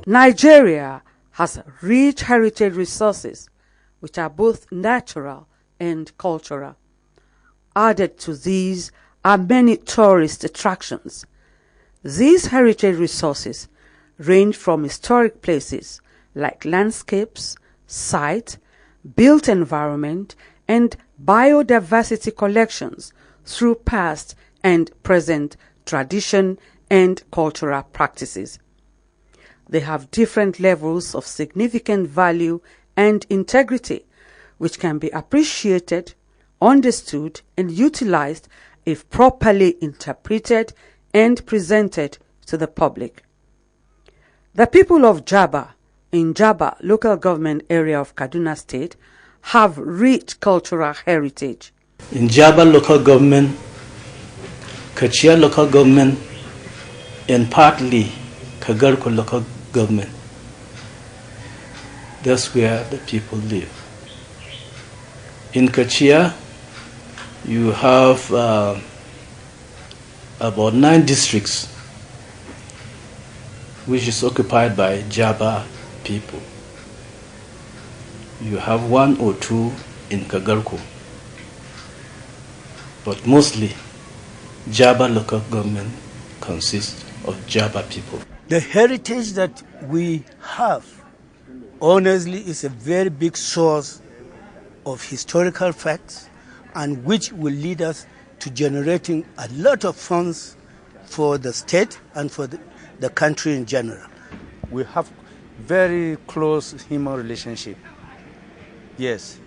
Nigeria has rich heritage resources which are both natural and cultural. Added to these are many tourist attractions. These heritage resources range from historic places like landscapes, site, built environment, and biodiversity collections through past and present tradition and cultural practices. They have different levels of significant value and integrity, which can be appreciated, understood, and utilized if properly interpreted and presented to the public. The people of Jaba, in Jaba local government area of Kaduna State, have rich cultural heritage. In Jaba local government, Kachia local government, and partly Kagarko local government, that's where the people live. In Kachia, you have about 9 districts which is occupied by Jaba people. You have 1 or 2 in Kagarko, but mostly Jaba local government consists of Jaba people. The heritage that we have, honestly, is a very big source of historical facts and which will lead us to generating a lot of funds for the state and for the country in general. We have very close human relationship. Yes,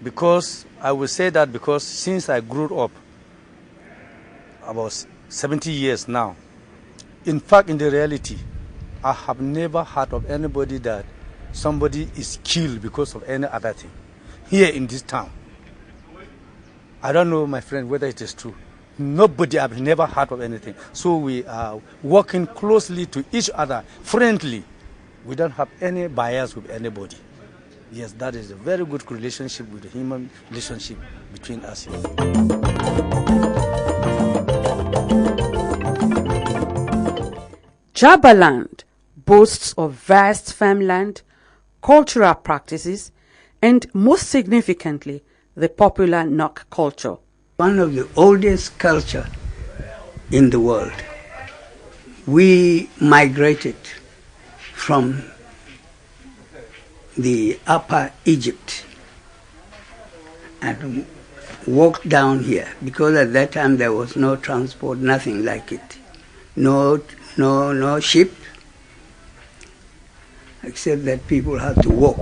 because I will say that because since I grew up, about 70 years now, in fact, in the reality, I have never heard of anybody that somebody is killed because of any other thing here in this town. I don't know, my friend, whether it is true. Nobody, I've never heard of anything. So we are working closely to each other, friendly. We don't have any bias with anybody. Yes, that is a very good relationship with the human relationship between us. Jabaland boasts of vast farmland, cultural practices, and most significantly, the popular Nok culture. One of the oldest culture in the world. We migrated from the upper Egypt and walked down here because at that time there was no transport, nothing like it. No ship, except that people had to walk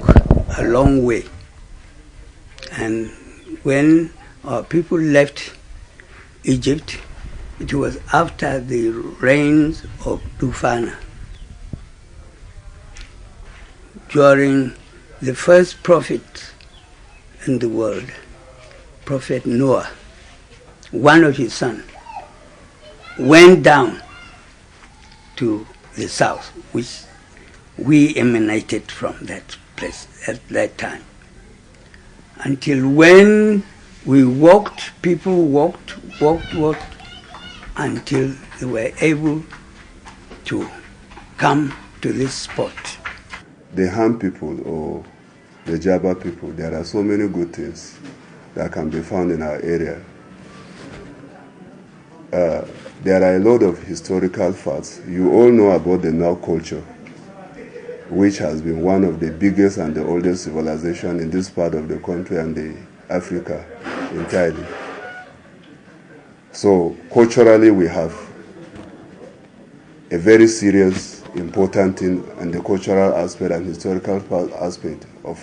a long way. And when our people left Egypt, it was after the rains of Tufana, during the first prophet in the world, Prophet Noah. One of his sons went down to the south, which we emanated from that place at that time. Until when we walked, people walked, until they were able to come to this spot. The Han people or the Jaba people, there are so many good things that can be found in our area. There are a lot of historical facts. You all know about the Nile culture. which has been one of the biggest and the oldest civilization in this part of the country and the Africa entirely. So culturally, we have a very serious, important thing and the cultural aspect and historical aspect of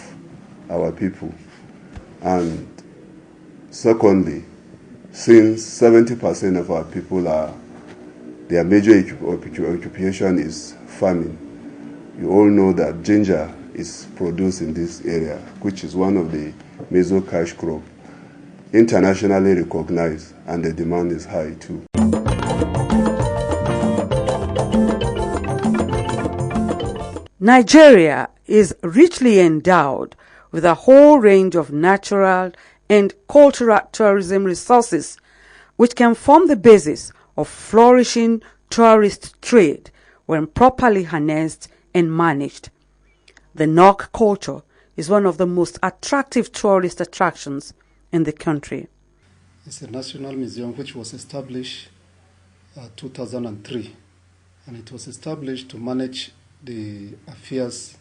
our people. And secondly, since 70% of our people their major occupation is farming, you all know that ginger is produced in this area, which is one of the major cash crop, internationally recognized, and the demand is high too. Nigeria is richly endowed with a whole range of natural and cultural tourism resources which can form the basis of flourishing tourist trade when properly harnessed and managed. The Nok culture is one of the most attractive tourist attractions in the country. It's a national museum which was established 2003, and it was established to manage the affairs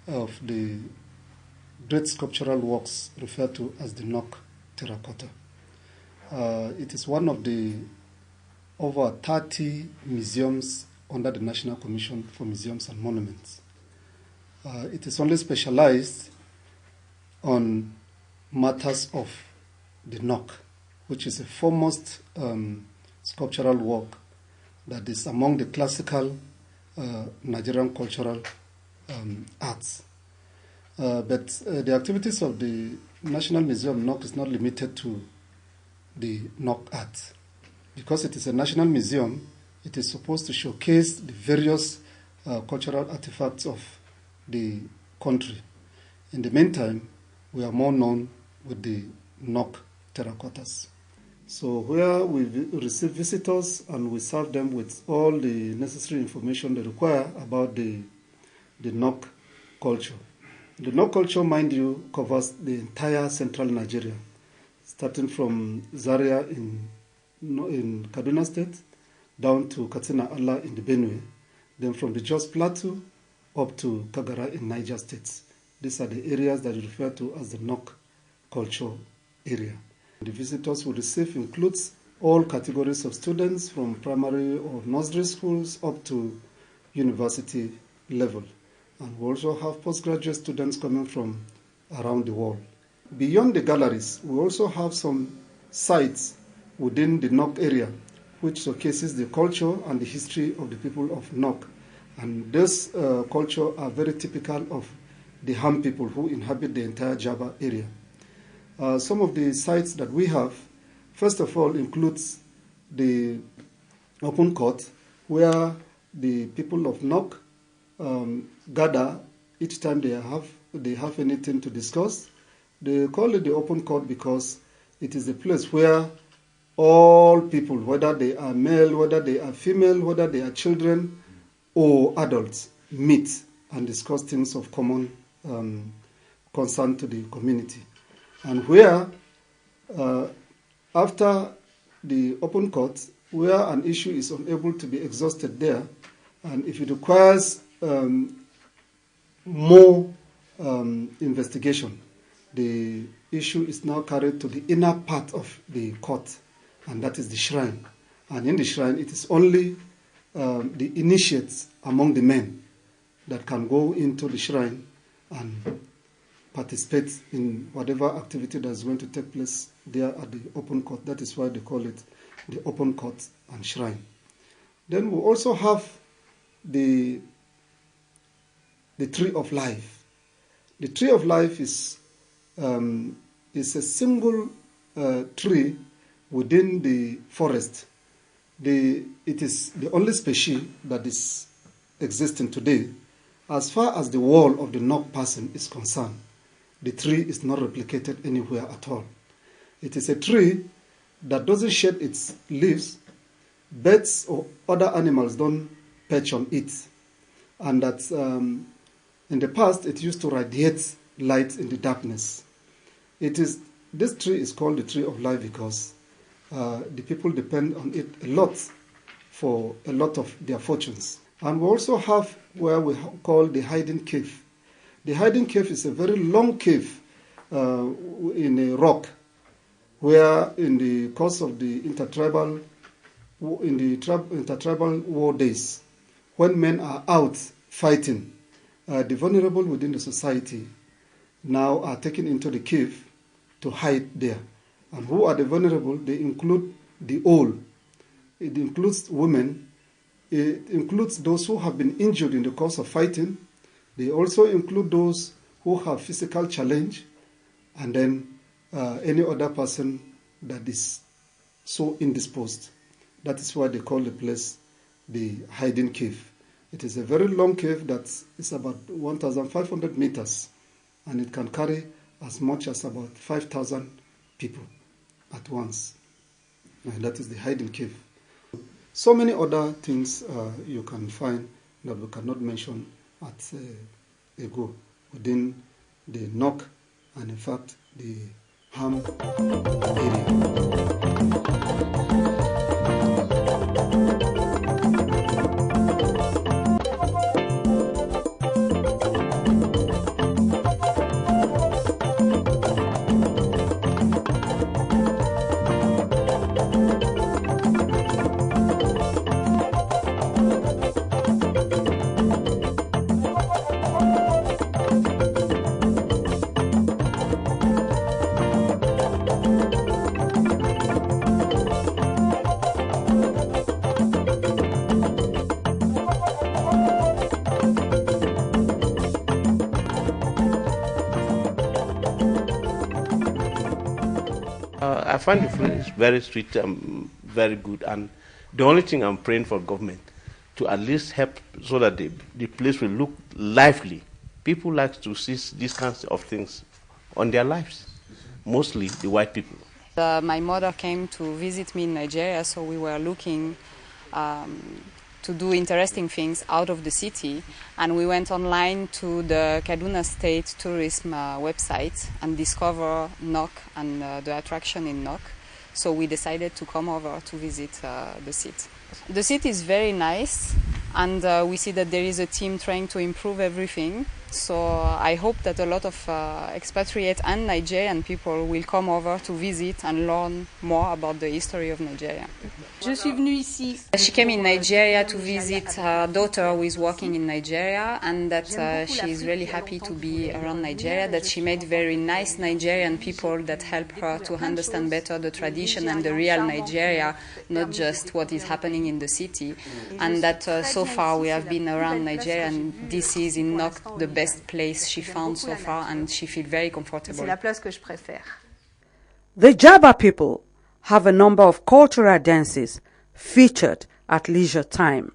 of the great sculptural works referred to as the Nok terracotta. It is one of the over 30 museums under the National Commission for Museums and Monuments. It is only specialized on matters of the Nok, which is a foremost sculptural work that is among the classical Nigerian cultural arts. But the activities of the National Museum Nok is not limited to the Nok art. Because it is a national museum, it is supposed to showcase the various cultural artifacts of the country. In the meantime, we are more known with the Nok terracottas. So where we receive visitors and we serve them with all the necessary information they require about the Nok culture. The Nok culture, mind you, covers the entire central Nigeria, starting from Zaria in Kaduna State, down to Katsina Allah in the Benue, then from the Jos Plateau up to Kagara in Niger State. These are the areas that we refer to as the Nok culture area. The visitors we receive includes all categories of students from primary or nursery schools up to university level. And we also have postgraduate students coming from around the world. Beyond the galleries, we also have some sites within the Nok area, which showcases the culture and the history of the people of Nok. And this culture are very typical of the Han people who inhabit the entire Jaba area. Some of the sites that we have, first of all, includes the open court, where the people of Nok gather each time they have anything to discuss. They call it the open court because it is a place where all people, whether they are male, whether they are female, whether they are children or adults, meet and discuss things of common concern to the community. And where, after the open court, where an issue is unable to be exhausted there, and if it requires more investigation, the issue is now carried to the inner part of the court, and that is the shrine. And in the shrine, it is only the initiates among the men that can go into the shrine and participate in whatever activity that is going to take place there at the open court. That is why they call it the open court and shrine. Then we also have the tree of life. The tree of life is a single tree within the forest. It is the only species that is existing today. As far as the wall of the Nok person is concerned, the tree is not replicated anywhere at all. It is a tree that doesn't shed its leaves. Birds or other animals don't perch on it. And that in the past, it used to radiate light in the darkness. This tree is called the tree of life because the people depend on it a lot for a lot of their fortunes. And we also have where we call the hiding cave. The hiding cave is a very long cave in a rock, where in the course of the intertribal war days, when men are out fighting, the vulnerable within the society now are taken into the cave to hide there. And who are the vulnerable? They include the old. It includes women. It includes those who have been injured in the course of fighting. They also include those who have physical challenge, and then any other person that is so indisposed. That is why they call the place the hiding cave. It is a very long cave that is about 1,500 meters, and it can carry as much as about 5,000 people at once. And that is the hiding cave. So many other things you can find that we cannot mention at a go within the Nok and in fact the Ham area. I find the food is very sweet, very good, and the only thing I'm praying for government to at least help so that the place will look lively. People like to see these kinds of things on their lives, mostly the white people. My mother came to visit me in Nigeria, so we were looking to do interesting things out of the city, and we went online to the Kaduna State Tourism website and discover Nok and the attraction in Nok. So we decided to come over to visit the city. The city is very nice, and we see that there is a team trying to improve everything. So I hope that a lot of expatriate and Nigerian people will come over to visit and learn more about the history of Nigeria. Je suis venue ici. She came in Nigeria to visit her daughter who is working in Nigeria, and that she is really happy to be around Nigeria, that she met very nice Nigerian people that help her to understand better the tradition and the real Nigeria, not just what is happening in the city, and that so far we have been around Nigeria, and this is in Nok the best place she found so far, and she feels very comfortable. C'est la place que je préfère. The Jaba people have a number of cultural dances featured at leisure time.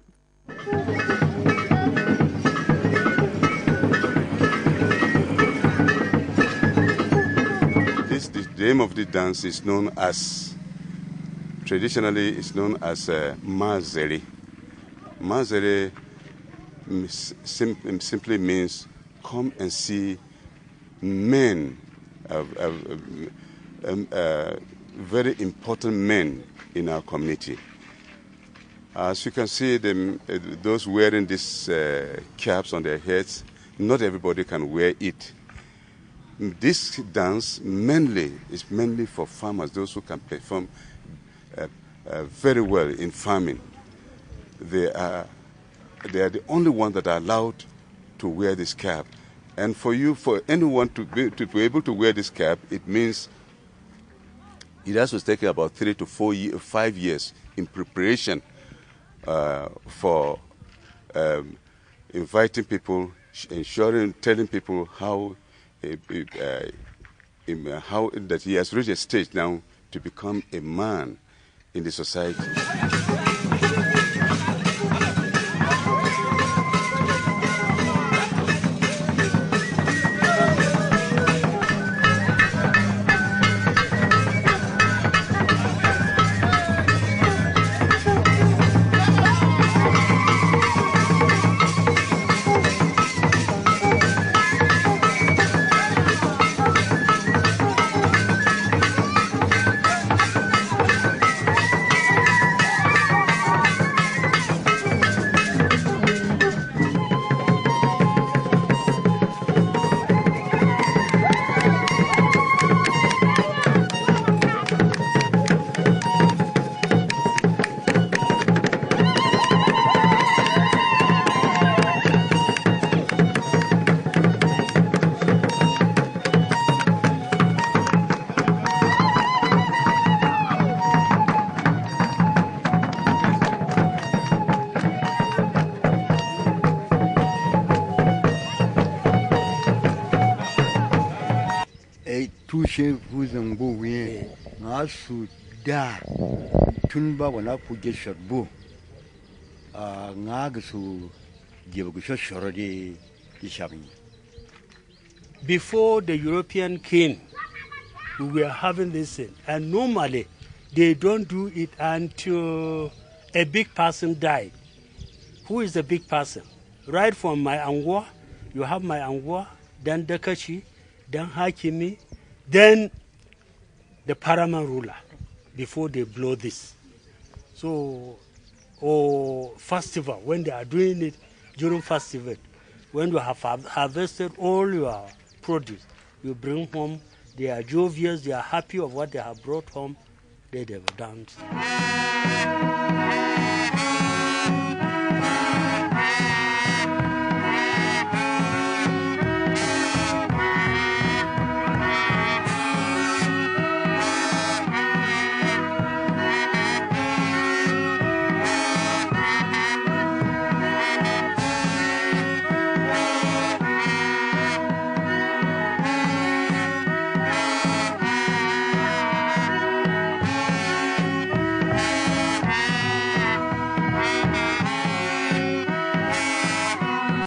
The name of the dance is known as, traditionally it's known as Mazere. Mazere simply means come and see men, very important men in our community. As you can see, those wearing these caps on their heads, not everybody can wear it. This dance is mainly for farmers, those who can perform very well in farming. They are the only ones that are allowed to wear this cap. And for anyone to be able to wear this cap, it means it has to take about 3 to 5 years in preparation for inviting people, telling people how that he has reached a stage now to become a man in the society. tushe huzan bo wiye nga su da tun ba wala ku ge sharbo nga ga su ge bu shoro de shabi. Before the European came, we were having this thing, and normally they don't do it until a big person died. Who is the big person? Right from my Angwa, you have my Angwa, then Dakashi, then Hakimi, then the paramount ruler, before they blow this. So, or festival, when they are doing it during festival, when you have harvested all your produce, you bring home, they are jovial, they are happy of what they have brought home, they have done.